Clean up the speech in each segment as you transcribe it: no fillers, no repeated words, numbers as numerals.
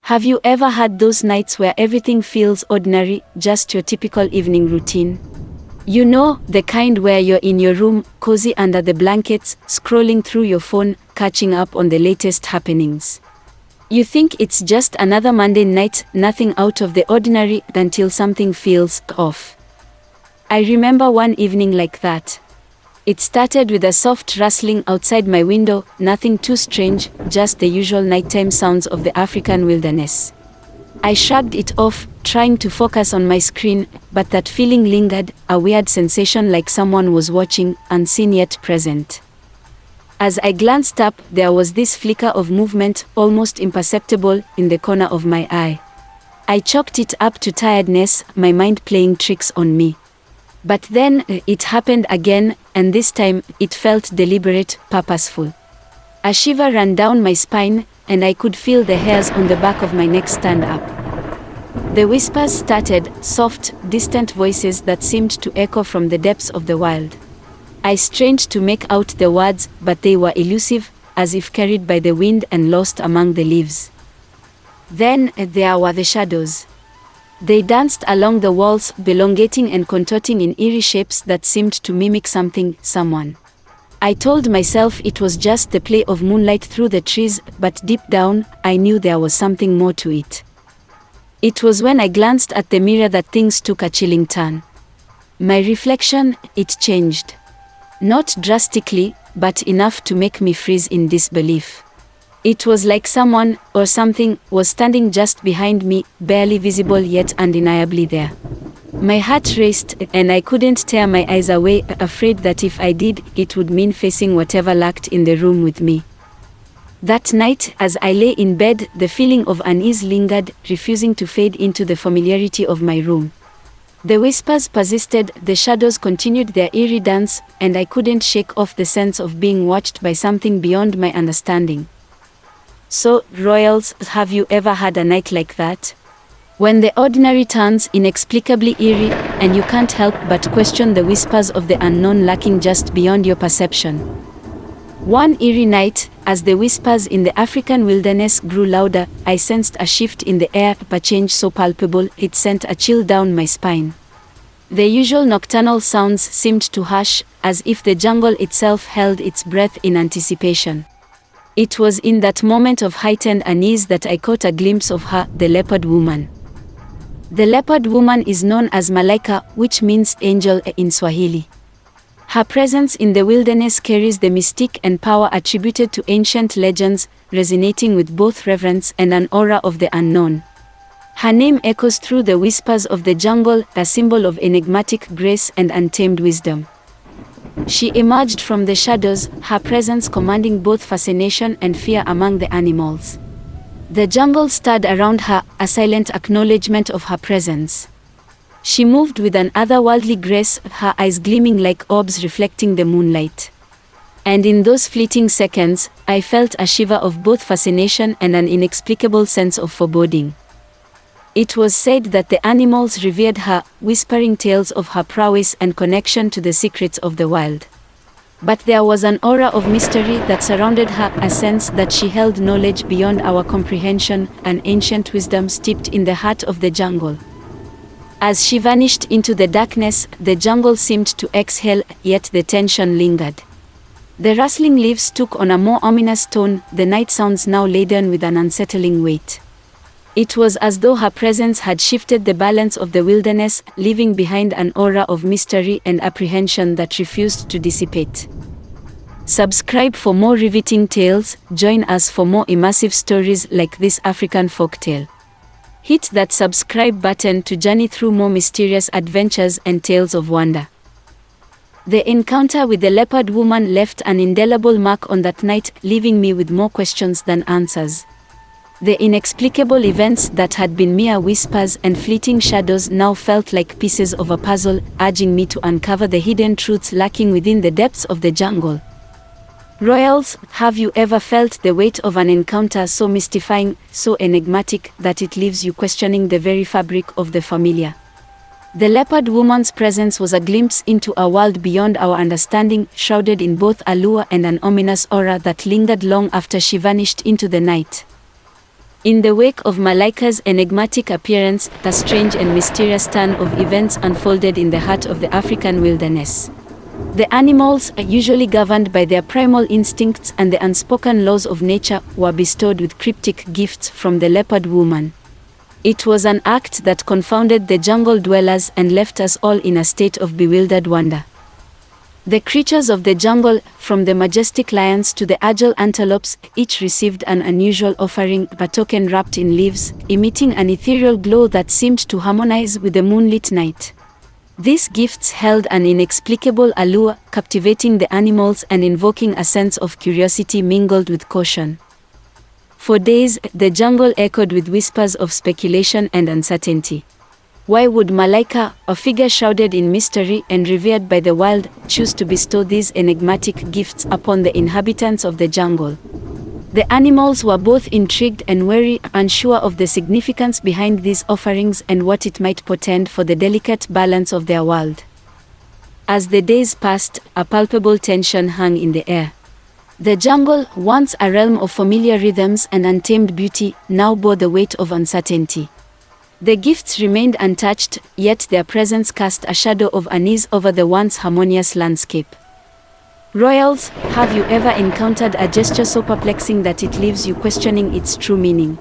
Have you ever had those nights where everything feels ordinary, just your typical evening routine? You know, the kind where you're in your room, cozy under the blankets, scrolling through your phone, catching up on the latest happenings. You think it's just another Monday night, nothing out of the ordinary, until something feels off. I remember one evening like that. It started with a soft rustling outside my window, nothing too strange, just the usual nighttime sounds of the African wilderness. I shrugged it off, trying to focus on my screen, but that feeling lingered, a weird sensation like someone was watching, unseen yet present. As I glanced up, there was this flicker of movement, almost imperceptible, in the corner of my eye. I chalked it up to tiredness, my mind playing tricks on me. But then, it happened again, and this time, it felt deliberate, purposeful. A shiver ran down my spine, and I could feel the hairs on the back of my neck stand up. The whispers started, soft, distant voices that seemed to echo from the depths of the wild. I strained to make out the words, but they were elusive, as if carried by the wind and lost among the leaves. Then, there were the shadows. They danced along the walls, elongating and contorting in eerie shapes that seemed to mimic something, someone. I told myself it was just the play of moonlight through the trees, but deep down, I knew there was something more to it. It was when I glanced at the mirror that things took a chilling turn. My reflection, it changed. Not drastically, but enough to make me freeze in disbelief. It was like someone, or something, was standing just behind me, barely visible yet undeniably there. My heart raced, and I couldn't tear my eyes away, afraid that if I did, it would mean facing whatever lurked in the room with me. That night, as I lay in bed, the feeling of unease lingered, refusing to fade into the familiarity of my room. The whispers persisted, the shadows continued their eerie dance, and I couldn't shake off the sense of being watched by something beyond my understanding. So, royals, have you ever had a night like that? When the ordinary turns inexplicably eerie, and you can't help but question the whispers of the unknown lurking just beyond your perception. One eerie night, as the whispers in the African wilderness grew louder, I sensed a shift in the air, a change so palpable, it sent a chill down my spine. The usual nocturnal sounds seemed to hush, as if the jungle itself held its breath in anticipation. It was in that moment of heightened unease that I caught a glimpse of her, the leopard woman. The leopard woman is known as Malaika, which means angel in Swahili. Her presence in the wilderness carries the mystique and power attributed to ancient legends, resonating with both reverence and an aura of the unknown. Her name echoes through the whispers of the jungle, a symbol of enigmatic grace and untamed wisdom. She emerged from the shadows, her presence commanding both fascination and fear among the animals. The jungle stirred around her, a silent acknowledgement of her presence. She moved with an otherworldly grace, her eyes gleaming like orbs reflecting the moonlight. And in those fleeting seconds, I felt a shiver of both fascination and an inexplicable sense of foreboding. It was said that the animals revered her, whispering tales of her prowess and connection to the secrets of the wild. But there was an aura of mystery that surrounded her, a sense that she held knowledge beyond our comprehension, an ancient wisdom steeped in the heart of the jungle. As she vanished into the darkness, the jungle seemed to exhale, yet the tension lingered. The rustling leaves took on a more ominous tone, the night sounds now laden with an unsettling weight. It was as though her presence had shifted the balance of the wilderness, leaving behind an aura of mystery and apprehension that refused to dissipate. Subscribe for more riveting tales, join us for more immersive stories like this African folktale. Hit that subscribe button to journey through more mysterious adventures and tales of wonder. The encounter with the leopard woman left an indelible mark on that night, leaving me with more questions than answers. The inexplicable events that had been mere whispers and fleeting shadows now felt like pieces of a puzzle, urging me to uncover the hidden truths lurking within the depths of the jungle. Royals, have you ever felt the weight of an encounter so mystifying, so enigmatic, that it leaves you questioning the very fabric of the familiar? The leopard woman's presence was a glimpse into a world beyond our understanding, shrouded in both allure and an ominous aura that lingered long after she vanished into the night. In the wake of Malaika's enigmatic appearance, a strange and mysterious turn of events unfolded in the heart of the African wilderness. The animals, usually governed by their primal instincts and the unspoken laws of nature, were bestowed with cryptic gifts from the leopard woman. It was an act that confounded the jungle dwellers and left us all in a state of bewildered wonder. The creatures of the jungle, from the majestic lions to the agile antelopes, each received an unusual offering, a token wrapped in leaves, emitting an ethereal glow that seemed to harmonize with the moonlit night. These gifts held an inexplicable allure, captivating the animals and invoking a sense of curiosity mingled with caution. For days, the jungle echoed with whispers of speculation and uncertainty. Why would Malaika, a figure shrouded in mystery and revered by the wild, choose to bestow these enigmatic gifts upon the inhabitants of the jungle? The animals were both intrigued and wary, unsure of the significance behind these offerings and what it might portend for the delicate balance of their world. As the days passed, a palpable tension hung in the air. The jungle, once a realm of familiar rhythms and untamed beauty, now bore the weight of uncertainty. The gifts remained untouched, yet their presence cast a shadow of unease over the once harmonious landscape. Royals, have you ever encountered a gesture so perplexing that it leaves you questioning its true meaning?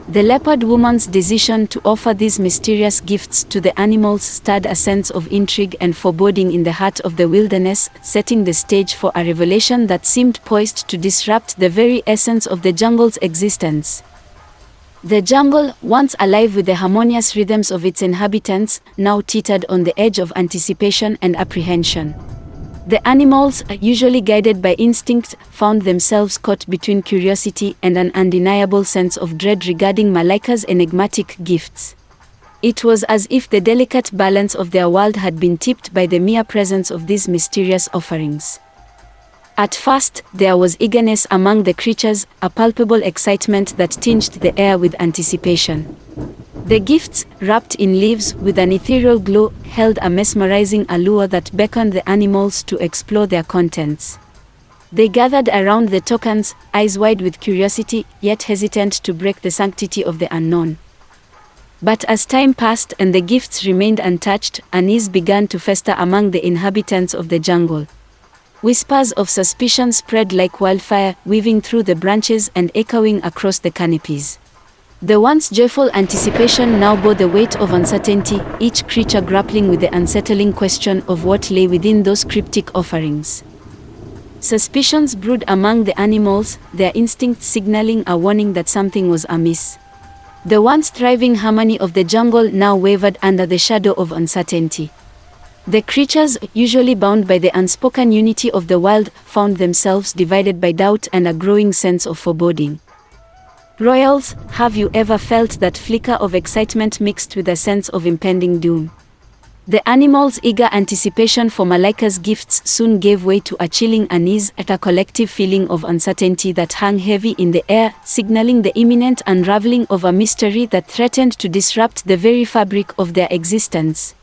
The leopard woman's decision to offer these mysterious gifts to the animals stirred a sense of intrigue and foreboding in the heart of the wilderness, setting the stage for a revelation that seemed poised to disrupt the very essence of the jungle's existence. The jungle, once alive with the harmonious rhythms of its inhabitants, now teetered on the edge of anticipation and apprehension. The animals, usually guided by instinct, found themselves caught between curiosity and an undeniable sense of dread regarding Malaika's enigmatic gifts. It was as if the delicate balance of their world had been tipped by the mere presence of these mysterious offerings. At first, there was eagerness among the creatures, a palpable excitement that tinged the air with anticipation. The gifts, wrapped in leaves with an ethereal glow, held a mesmerizing allure that beckoned the animals to explore their contents. They gathered around the tokens, eyes wide with curiosity, yet hesitant to break the sanctity of the unknown. But as time passed and the gifts remained untouched, unease began to fester among the inhabitants of the jungle. Whispers of suspicion spread like wildfire, weaving through the branches and echoing across the canopies. The once joyful anticipation now bore the weight of uncertainty, each creature grappling with the unsettling question of what lay within those cryptic offerings. Suspicions brewed among the animals, their instincts signaling a warning that something was amiss. The once thriving harmony of the jungle now wavered under the shadow of uncertainty. The creatures, usually bound by the unspoken unity of the wild, found themselves divided by doubt and a growing sense of foreboding. Royals, have you ever felt that flicker of excitement mixed with a sense of impending doom? The animals' eager anticipation for Malaika's gifts soon gave way to a chilling unease at a collective feeling of uncertainty that hung heavy in the air, signaling the imminent unraveling of a mystery that threatened to disrupt the very fabric of their existence.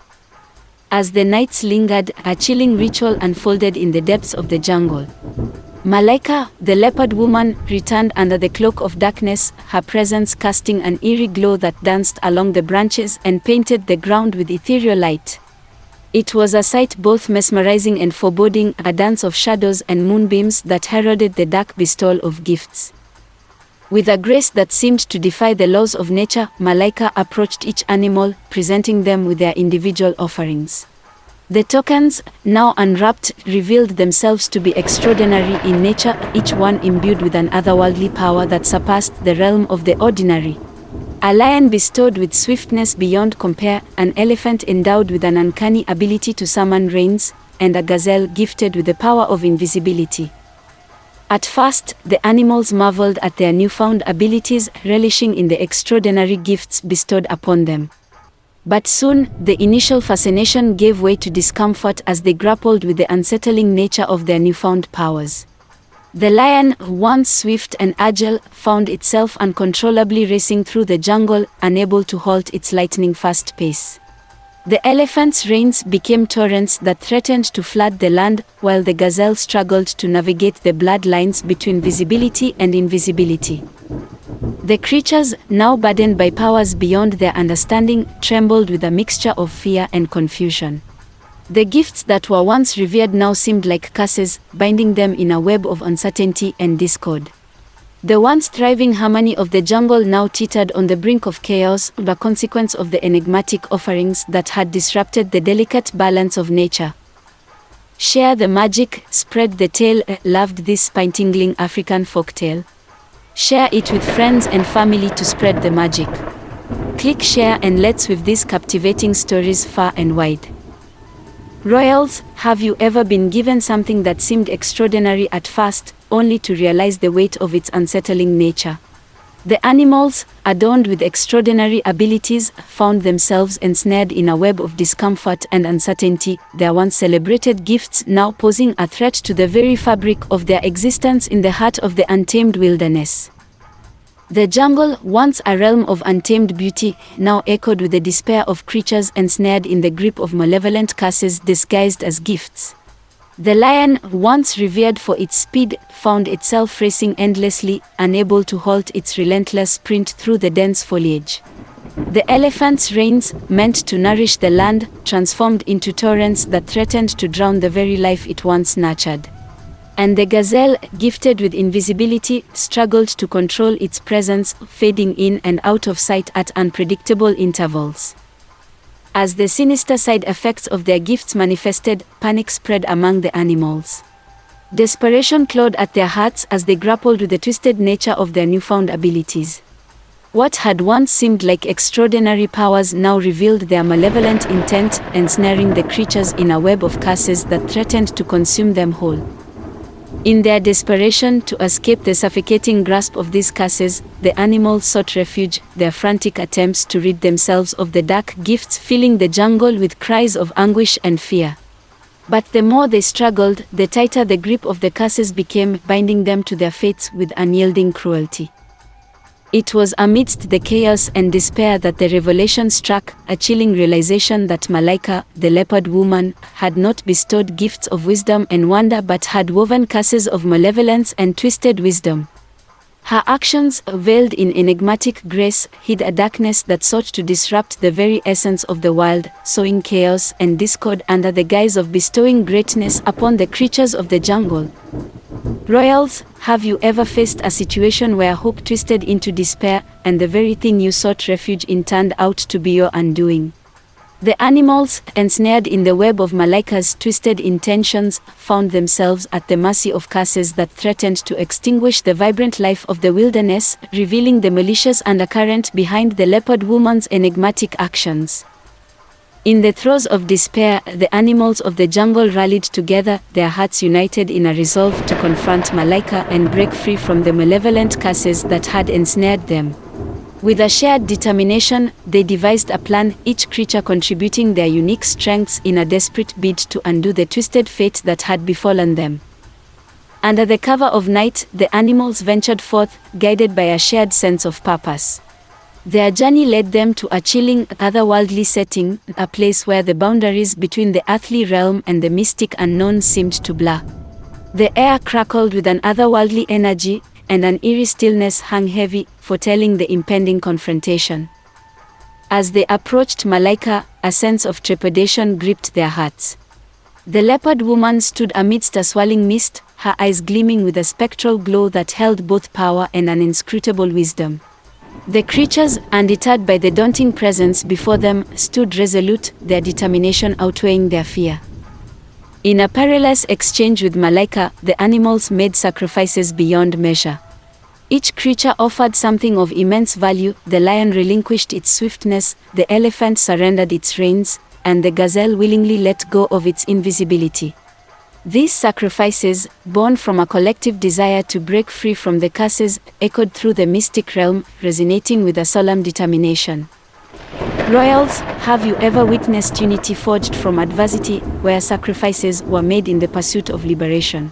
As the nights lingered, a chilling ritual unfolded in the depths of the jungle. Malaika, the leopard woman, returned under the cloak of darkness, her presence casting an eerie glow that danced along the branches and painted the ground with ethereal light. It was a sight both mesmerizing and foreboding, a dance of shadows and moonbeams that heralded the dark bestowal of gifts. With a grace that seemed to defy the laws of nature, Malaika approached each animal, presenting them with their individual offerings. The tokens, now unwrapped, revealed themselves to be extraordinary in nature, each one imbued with an otherworldly power that surpassed the realm of the ordinary. A lion bestowed with swiftness beyond compare, an elephant endowed with an uncanny ability to summon rains, and a gazelle gifted with the power of invisibility. At first, the animals marveled at their newfound abilities, relishing in the extraordinary gifts bestowed upon them. But soon, the initial fascination gave way to discomfort as they grappled with the unsettling nature of their newfound powers. The lion, once swift and agile, found itself uncontrollably racing through the jungle, unable to halt its lightning-fast pace. The elephant's rains became torrents that threatened to flood the land, while the gazelle struggled to navigate the bloodlines between visibility and invisibility. The creatures, now burdened by powers beyond their understanding, trembled with a mixture of fear and confusion. The gifts that were once revered now seemed like curses, binding them in a web of uncertainty and discord. The once thriving harmony of the jungle now teetered on the brink of chaos, the consequence of the enigmatic offerings that had disrupted the delicate balance of nature. Share the magic, spread the tale. Loved this spine-tingling African folktale? Share it with friends and family to spread the magic. Click share and let's weave these captivating stories far and wide. Royals, have you ever been given something that seemed extraordinary at first, only to realize the weight of its unsettling nature? The animals, adorned with extraordinary abilities, found themselves ensnared in a web of discomfort and uncertainty, their once celebrated gifts now posing a threat to the very fabric of their existence in the heart of the untamed wilderness. The jungle, once a realm of untamed beauty, now echoed with the despair of creatures ensnared in the grip of malevolent curses disguised as gifts. The lion, once revered for its speed, found itself racing endlessly, unable to halt its relentless sprint through the dense foliage. The elephant's rains, meant to nourish the land, transformed into torrents that threatened to drown the very life it once nurtured. And the gazelle, gifted with invisibility, struggled to control its presence, fading in and out of sight at unpredictable intervals. As the sinister side effects of their gifts manifested, panic spread among the animals. Desperation clawed at their hearts as they grappled with the twisted nature of their newfound abilities. What had once seemed like extraordinary powers now revealed their malevolent intent, ensnaring the creatures in a web of curses that threatened to consume them whole. In their desperation to escape the suffocating grasp of these curses, the animals sought refuge, their frantic attempts to rid themselves of the dark gifts filling the jungle with cries of anguish and fear. But the more they struggled, the tighter the grip of the curses became, binding them to their fates with unyielding cruelty. It was amidst the chaos and despair that the revelation struck, a chilling realization that Malaika, the leopard woman, had not bestowed gifts of wisdom and wonder but had woven curses of malevolence and twisted wisdom. Her actions, veiled in enigmatic grace, hid a darkness that sought to disrupt the very essence of the world, sowing chaos and discord under the guise of bestowing greatness upon the creatures of the jungle. Royals, have you ever faced a situation where hope twisted into despair, and the very thing you sought refuge in turned out to be your undoing? The animals, ensnared in the web of Malaika's twisted intentions, found themselves at the mercy of curses that threatened to extinguish the vibrant life of the wilderness, revealing the malicious undercurrent behind the leopard woman's enigmatic actions. In the throes of despair, the animals of the jungle rallied together, their hearts united in a resolve to confront Malaika and break free from the malevolent curses that had ensnared them. With a shared determination, they devised a plan, each creature contributing their unique strengths in a desperate bid to undo the twisted fate that had befallen them. Under the cover of night, the animals ventured forth, guided by a shared sense of purpose. Their journey led them to a chilling, otherworldly setting, a place where the boundaries between the earthly realm and the mystic unknown seemed to blur. The air crackled with an otherworldly energy, and an eerie stillness hung heavy, foretelling the impending confrontation. As they approached Malaika, a sense of trepidation gripped their hearts. The leopard woman stood amidst a swirling mist, her eyes gleaming with a spectral glow that held both power and an inscrutable wisdom. The creatures, undeterred by the daunting presence before them, stood resolute, their determination outweighing their fear. In a perilous exchange with Malaika, the animals made sacrifices beyond measure. Each creature offered something of immense value. The lion relinquished its swiftness, the elephant surrendered its reins, and the gazelle willingly let go of its invisibility. These sacrifices, born from a collective desire to break free from the curses, echoed through the mystic realm, resonating with a solemn determination. Royals, have you ever witnessed unity forged from adversity, where sacrifices were made in the pursuit of liberation?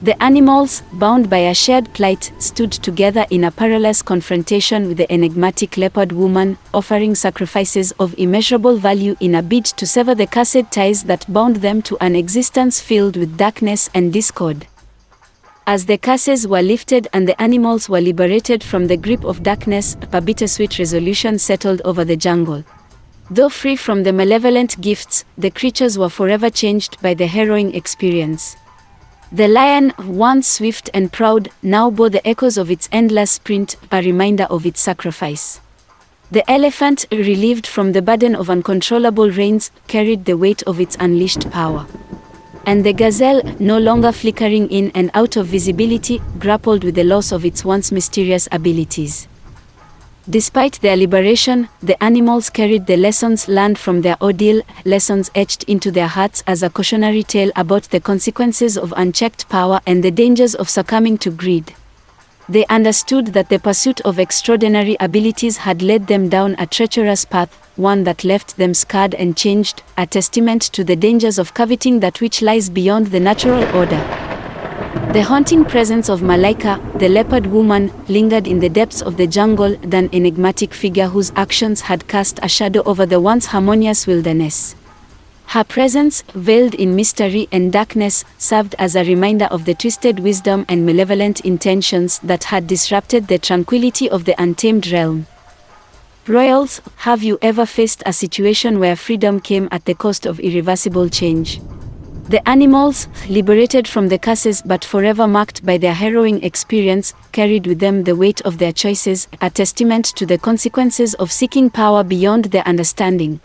The animals, bound by a shared plight, stood together in a perilous confrontation with the enigmatic leopard woman, offering sacrifices of immeasurable value in a bid to sever the cursed ties that bound them to an existence filled with darkness and discord. As the curses were lifted and the animals were liberated from the grip of darkness, a bittersweet resolution settled over the jungle. Though free from the malevolent gifts, the creatures were forever changed by the harrowing experience. The lion, once swift and proud, now bore the echoes of its endless sprint, a reminder of its sacrifice. The elephant, relieved from the burden of uncontrollable reins, carried the weight of its unleashed power. And the gazelle, no longer flickering in and out of visibility, grappled with the loss of its once mysterious abilities. Despite their liberation, the animals carried the lessons learned from their ordeal, lessons etched into their hearts as a cautionary tale about the consequences of unchecked power and the dangers of succumbing to greed. They understood that the pursuit of extraordinary abilities had led them down a treacherous path, one that left them scarred and changed, a testament to the dangers of coveting that which lies beyond the natural order. The haunting presence of Malaika, the leopard woman, lingered in the depths of the jungle, an enigmatic figure whose actions had cast a shadow over the once harmonious wilderness. Her presence, veiled in mystery and darkness, served as a reminder of the twisted wisdom and malevolent intentions that had disrupted the tranquility of the untamed realm. Royals, have you ever faced a situation where freedom came at the cost of irreversible change? The animals, liberated from the curses but forever marked by their harrowing experience, carried with them the weight of their choices, a testament to the consequences of seeking power beyond their understanding.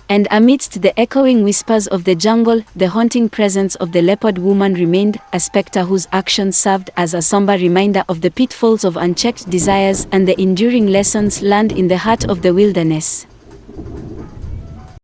And amidst the echoing whispers of the jungle, the haunting presence of the leopard woman remained, a specter whose actions served as a somber reminder of the pitfalls of unchecked desires and the enduring lessons learned in the heart of the wilderness.